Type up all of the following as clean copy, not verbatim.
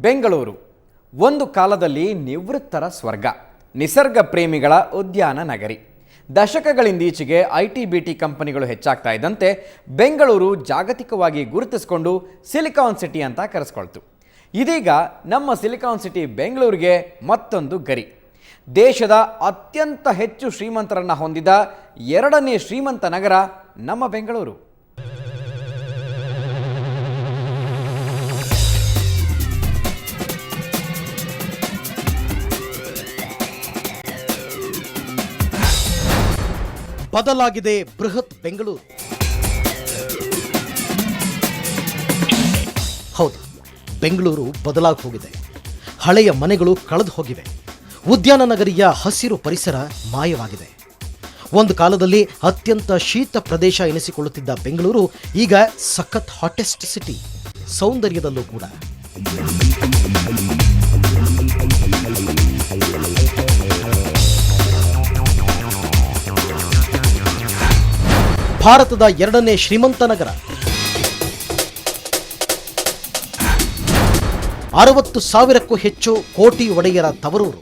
ಬೆಂಗಳೂರು ಒಂದು ಕಾಲದಲ್ಲಿ ನಿವೃತ್ತರ ಸ್ವರ್ಗ, ನಿಸರ್ಗ ಪ್ರೇಮಿಗಳ ಉದ್ಯಾನ ನಗರಿ. ದಶಕಗಳಿಂದೀಚೆಗೆ ಐಟಿ-ಬಿಟಿ ಕಂಪನಿಗಳು ಹೆಚ್ಚಾಗ್ತಾ ಇದ್ದಂತೆ ಬೆಂಗಳೂರು ಜಾಗತಿಕವಾಗಿ ಗುರುತಿಸಿಕೊಂಡು ಸಿಲಿಕಾನ್ ಸಿಟಿ ಅಂತ ಕರೆಸ್ಕೊಳ್ತು. ಇದೀಗ ನಮ್ಮ ಸಿಲಿಕಾನ್ ಸಿಟಿ ಬೆಂಗಳೂರಿಗೆ ಮತ್ತೊಂದು ಗರಿ. ದೇಶದ ಅತ್ಯಂತ ಹೆಚ್ಚು ಶ್ರೀಮಂತರನ್ನು ಹೊಂದಿದ ಎರಡನೇ ಶ್ರೀಮಂತ ನಗರ ನಮ್ಮ ಬೆಂಗಳೂರು. ಬದಲಾಗಿದೆ ಬೃಹತ್ ಬೆಂಗಳೂರು. ಹೌದು, ಬೆಂಗಳೂರು ಬದಲಾಗಿ ಹೋಗಿದೆ. ಹಳೆಯ ಮನೆಗಳು ಕಳೆದು ಹೋಗಿವೆ. ಉದ್ಯಾನ ನಗರಿಯ ಹಸಿರು ಪರಿಸರ ಮಾಯವಾಗಿದೆ. ಒಂದು ಕಾಲದಲ್ಲಿ ಅತ್ಯಂತ ಶೀತ ಪ್ರದೇಶ ಎನಿಸಿಕೊಳ್ಳುತ್ತಿದ್ದ ಬೆಂಗಳೂರು ಈಗ ಸಖತ್ ಹಾಟೆಸ್ಟ್ ಸಿಟಿ, ಸೌಂದರ್ಯದಲ್ಲೂ ಕೂಡ. ಭಾರತದ ಎರಡನೇ ಶ್ರೀಮಂತ ನಗರ, 60,000ಕ್ಕೂ ಹೆಚ್ಚು ಕೋಟಿ ಒಡೆಯರ ತವರೂರು.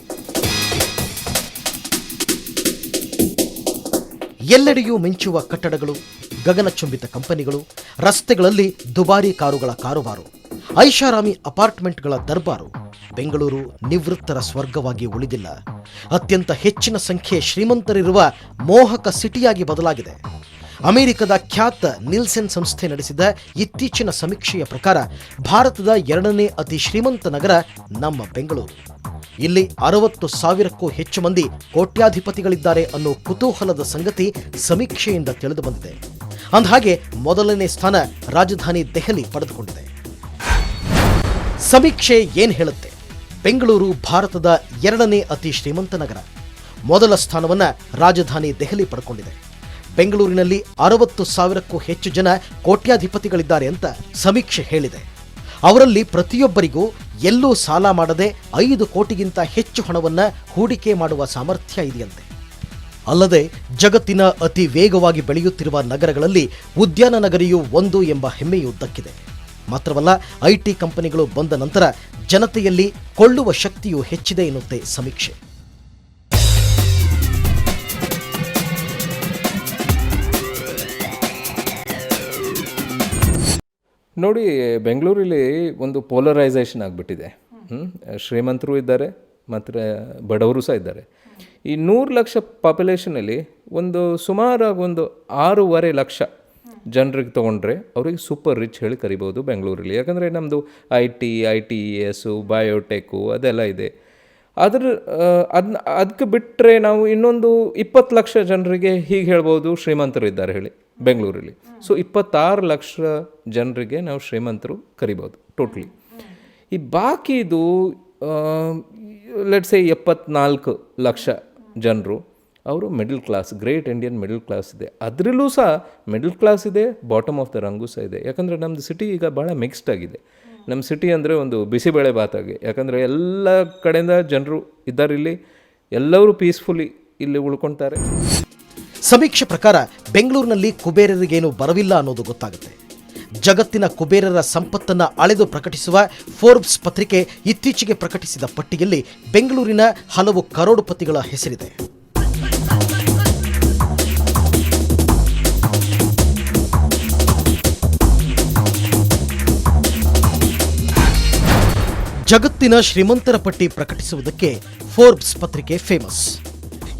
ಎಲ್ಲೆಡೆಯೂ ಮಿಂಚುವ ಕಟ್ಟಡಗಳು, ಗಗನಚುಂಬಿತ ಕಂಪನಿಗಳು, ರಸ್ತೆಗಳಲ್ಲಿ ದುಬಾರಿ ಕಾರುಗಳ ಕಾರುಬಾರು, ಐಷಾರಾಮಿ ಅಪಾರ್ಟ್ಮೆಂಟ್ಗಳ ದರ್ಬಾರು. ಬೆಂಗಳೂರು ನಿವೃತ್ತರ ಸ್ವರ್ಗವಾಗಿ ಉಳಿದಿಲ್ಲ, ಅತ್ಯಂತ ಹೆಚ್ಚಿನ ಸಂಖ್ಯೆ ಶ್ರೀಮಂತರಿರುವ ಮೋಹಕ ಸಿಟಿಯಾಗಿ ಬದಲಾಗಿದೆ. ಅಮೆರಿಕದ ಖ್ಯಾತ ನಿಲ್ಸೆನ್ ಸಂಸ್ಥೆ ನಡೆಸಿದ ಇತ್ತೀಚಿನ ಸಮೀಕ್ಷೆಯ ಪ್ರಕಾರ ಭಾರತದ ಎರಡನೇ ಅತಿ ಶ್ರೀಮಂತ ನಗರ ನಮ್ಮ ಬೆಂಗಳೂರು. ಇಲ್ಲಿ 60,000ಕ್ಕೂ ಹೆಚ್ಚು ಮಂದಿ ಕೋಟ್ಯಾಧಿಪತಿಗಳಿದ್ದಾರೆ ಅನ್ನೋ ಕುತೂಹಲದ ಸಂಗತಿ ಸಮೀಕ್ಷೆಯಿಂದ ತಿಳಿದು ಬಂದಿದೆ. ಅಂದಹಾಗೆ ಮೊದಲನೇ ಸ್ಥಾನ ರಾಜಧಾನಿ ದೆಹಲಿ ಪಡೆದುಕೊಂಡಿದೆ. ಸಮೀಕ್ಷೆ ಏನ್ ಹೇಳುತ್ತೆ? ಬೆಂಗಳೂರು ಭಾರತದ ಎರಡನೇ ಅತಿ ಶ್ರೀಮಂತ ನಗರ. ಮೊದಲ ಸ್ಥಾನವನ್ನ ರಾಜಧಾನಿ ದೆಹಲಿ ಪಡೆದುಕೊಂಡಿದೆ. ಬೆಂಗಳೂರಿನಲ್ಲಿ 60,000ಕ್ಕೂ ಹೆಚ್ಚು ಜನ ಕೋಟ್ಯಾಧಿಪತಿಗಳಿದ್ದಾರೆ ಅಂತ ಸಮೀಕ್ಷೆ ಹೇಳಿದೆ. ಅವರಲ್ಲಿ ಪ್ರತಿಯೊಬ್ಬರಿಗೂ ಎಲ್ಲೂ ಸಾಲ ಮಾಡದೆ 5 ಕೋಟಿಗಿಂತ ಹೆಚ್ಚು ಹಣವನ್ನ ಹೂಡಿಕೆ ಮಾಡುವ ಸಾಮರ್ಥ್ಯ ಇದೆಯಂತೆ. ಅಲ್ಲದೆ ಜಗತ್ತಿನ ಅತಿ ವೇಗವಾಗಿ ಬೆಳೆಯುತ್ತಿರುವ ನಗರಗಳಲ್ಲಿ ಉದ್ಯಾನ ನಗರಿಯೂ ಒಂದು ಎಂಬ ಹೆಮ್ಮೆಯೂ ದಕ್ಕಿದೆ. ಮಾತ್ರವಲ್ಲ, ಐಟಿ ಕಂಪನಿಗಳು ಬಂದ ನಂತರ ಜನತೆಯಲ್ಲಿ ಕೊಳ್ಳುವ ಶಕ್ತಿಯೂ ಹೆಚ್ಚಿದೆ ಎನ್ನುತ್ತೆ ಸಮೀಕ್ಷೆ. ನೋಡಿ, ಬೆಂಗಳೂರಲ್ಲಿ ಒಂದು ಪೋಲರೈಸೇಷನ್ ಆಗಿಬಿಟ್ಟಿದೆ. ಶ್ರೀಮಂತರು ಇದ್ದಾರೆ ಮತ್ತು ಬಡವರು ಸಹ ಇದ್ದಾರೆ. ಈ 100 ಲಕ್ಷ ಪಾಪ್ಯುಲೇಷನಲ್ಲಿ ಸುಮಾರಾಗಿ 6.5 ಲಕ್ಷ ಜನರಿಗೆ ತೊಗೊಂಡ್ರೆ ಅವ್ರಿಗೆ ಸೂಪರ್ ರಿಚ್ ಹೇಳಿ ಕರಿಬೋದು ಬೆಂಗಳೂರಲ್ಲಿ. ಯಾಕಂದರೆ ನಮ್ಮದು ITES ಬಯೋಟೆಕ್ಕು ಅದೆಲ್ಲ ಇದೆ. ಅದಕ್ಕೆ ಬಿಟ್ಟರೆ ನಾವು ಇನ್ನೊಂದು 20 ಲಕ್ಷ ಜನರಿಗೆ ಹೀಗೆ ಹೇಳ್ಬೋದು ಶ್ರೀಮಂತರು ಇದ್ದಾರೆ ಹೇಳಿ ಬೆಂಗಳೂರಲ್ಲಿ. ಸೊ 26 ಲಕ್ಷ ಜನರಿಗೆ ನಾವು ಶ್ರೀಮಂತರು ಕರಿಬೋದು ಟೋಟ್ಲಿ. ಈ ಬಾಕಿದು ಲೆಟ್ಸ್ ಸೇ 74 ಲಕ್ಷ ಜನರು ಅವರು middle class, great Indian middle class ಇದೆ. ಅದರಲ್ಲೂ ಸಹ ಮಿಡಲ್ ಕ್ಲಾಸ್ ಇದೆ, ಬಾಟಮ್ ಆಫ್ ದ ರಂಗೂ ಸಹ ಇದೆ. ಯಾಕಂದರೆ ನಮ್ಮದು ಸಿಟಿ ಈಗ ಭಾಳ ಮಿಕ್ಸ್ಡ್ ಆಗಿದೆ. ನಮ್ಮ ಸಿಟಿ ಅಂದರೆ ಒಂದು ಬಿಸಿಬೇಳೆ ಬಾತಾಗಿ. ಯಾಕಂದರೆ ಎಲ್ಲ ಕಡೆಯಿಂದ ಜನರು ಇದ್ದಾರೆ ಇಲ್ಲಿ, ಎಲ್ಲರೂ ಪೀಸ್ಫುಲಿ ಇಲ್ಲಿ ಉಳ್ಕೊಳ್ತಾರೆ. ಸಮೀಕ್ಷೆ ಪ್ರಕಾರ ಬೆಂಗಳೂರಿನಲ್ಲಿ ಕುಬೇರರಿಗೇನು ಬರವಿಲ್ಲ ಅನ್ನೋದು ಗೊತ್ತಾಗುತ್ತೆ. ಜಗತ್ತಿನ ಕುಬೇರರ ಸಂಪತ್ತನ್ನ ಅಳೆದು ಪ್ರಕಟಿಸುವ ಫೋರ್ಬ್ಸ್ ಪತ್ರಿಕೆ ಇತ್ತೀಚೆಗೆ ಪ್ರಕಟಿಸಿದ ಪಟ್ಟಿಯಲ್ಲಿ ಬೆಂಗಳೂರಿನ ಹಲವು ಕರೋಡುಪತಿಗಳ ಹೆಸರಿದೆ. ಜಗತ್ತಿನ ಶ್ರೀಮಂತರ ಪಟ್ಟಿ ಪ್ರಕಟಿಸುವುದಕ್ಕೆ ಫೋರ್ಬ್ಸ್ ಪತ್ರಿಕೆ ಫೇಮಸ್.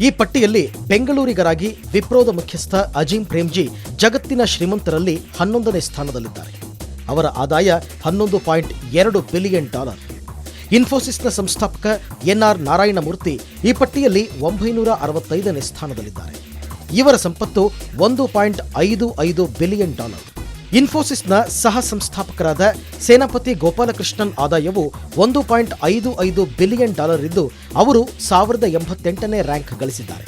ಈ ಪಟ್ಟಿಯಲ್ಲಿ ಬೆಂಗಳೂರಿಗರಾಗಿ ವಿಪ್ರೋದ ಮುಖ್ಯಸ್ಥ ಅಜೀಂ ಪ್ರೇಮ್ಜಿ ಜಗತ್ತಿನ ಶ್ರೀಮಂತರಲ್ಲಿ 11ನೇ ಸ್ಥಾನದಲ್ಲಿದ್ದಾರೆ. ಅವರ ಆದಾಯ $11.2 ಬಿಲಿಯನ್. ಇನ್ಫೋಸಿಸ್ನ ಸಂಸ್ಥಾಪಕ NR ನಾರಾಯಣಮೂರ್ತಿ ಈ ಪಟ್ಟಿಯಲ್ಲಿ 965ನೇ ಸ್ಥಾನದಲ್ಲಿದ್ದಾರೆ. ಇವರ ಸಂಪತ್ತು $1.55 ಬಿಲಿಯನ್. ಇನ್ಫೋಸಿಸ್ನ ಸಹ ಸಂಸ್ಥಾಪಕರಾದ ಸೇನಾಪತಿ ಗೋಪಾಲಕೃಷ್ಣನ್ ಆದಾಯವು $1.55 ಬಿಲಿಯನ್ ಇದ್ದು ಅವರು 1088ನೇ ರ್ಯಾಂಕ್ ಗಳಿಸಿದ್ದಾರೆ.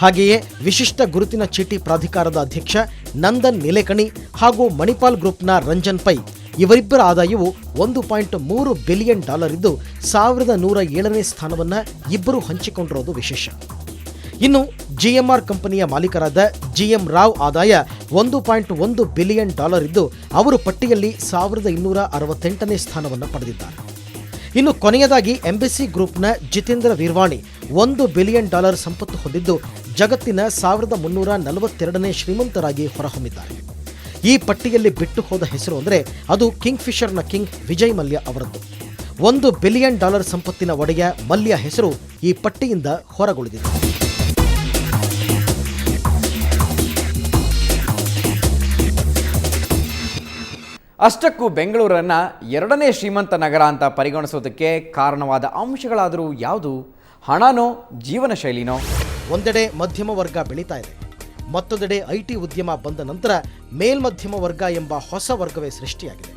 ಹಾಗೆಯೇ ವಿಶಿಷ್ಟ ಗುರುತಿನ ಚೀಟಿ ಪ್ರಾಧಿಕಾರದ ಅಧ್ಯಕ್ಷ ನಂದನ್ ನಿಲೇಕಣಿ ಹಾಗೂ ಮಣಿಪಾಲ್ ಗ್ರೂಪ್ನ ರಂಜನ್ ಪೈ ಇವರಿಬ್ಬರ ಆದಾಯವು $1.3 ಬಿಲಿಯನ್ ಇದ್ದು 1107ನೇ ಸ್ಥಾನವನ್ನು ಇಬ್ಬರು ಹಂಚಿಕೊಂಡಿರೋದು ವಿಶೇಷ. ಇನ್ನು GMR ಕಂಪನಿಯ ಮಾಲೀಕರಾದ GM ರಾವ್ ಆದಾಯ $1.1 ಬಿಲಿಯನ್ ಇದ್ದು ಅವರು ಪಟ್ಟಿಯಲ್ಲಿ 1268ನೇ ಸ್ಥಾನವನ್ನು ಪಡೆದಿದ್ದಾರೆ. ಇನ್ನು ಕೊನೆಯದಾಗಿ ಎಂಬೆಸಿ ಗ್ರೂಪ್ನ ಜಿತೇಂದ್ರ ವೀರ್ವಾಣಿ $1 ಬಿಲಿಯನ್ ಸಂಪತ್ತು ಹೊಂದಿದ್ದು ಜಗತ್ತಿನ 1342ನೇ ಶ್ರೀಮಂತರಾಗಿ ಹೊರಹೊಮ್ಮಿದ್ದಾರೆ. ಈ ಪಟ್ಟಿಯಲ್ಲಿ ಬಿಟ್ಟು ಹೋದ ಹೆಸರು ಅಂದರೆ ಅದು ಕಿಂಗ್ ಫಿಶರ್ನ ಕಿಂಗ್ ವಿಜಯ್ ಮಲ್ಯ ಅವರದ್ದು. $1 ಬಿಲಿಯನ್ ಸಂಪತ್ತಿನ ಒಡೆಯ ಮಲ್ಯ ಹೆಸರು ಈ ಪಟ್ಟಿಯಿಂದ ಹೊರಗುಳಿದಿದೆ. ಅಷ್ಟಕ್ಕೂ ಬೆಂಗಳೂರನ್ನು 2ನೇ ಶ್ರೀಮಂತ ನಗರ ಅಂತ ಪರಿಗಣಿಸೋದಕ್ಕೆ ಕಾರಣವಾದ ಅಂಶಗಳಾದರೂ ಯಾವುದು? ಹಣನೋ, ಜೀವನ ಶೈಲಿನೋ? ಒಂದೆಡೆ ಮಧ್ಯಮ ವರ್ಗ ಬೆಳೀತಾ ಇದೆ, ಮತ್ತೊಂದೆಡೆ IT ಉದ್ಯಮ ಬಂದ ನಂತರ ಮೇಲ್ಮಧ್ಯಮ ವರ್ಗ ಎಂಬ ಹೊಸ ವರ್ಗವೇ ಸೃಷ್ಟಿಯಾಗಿದೆ.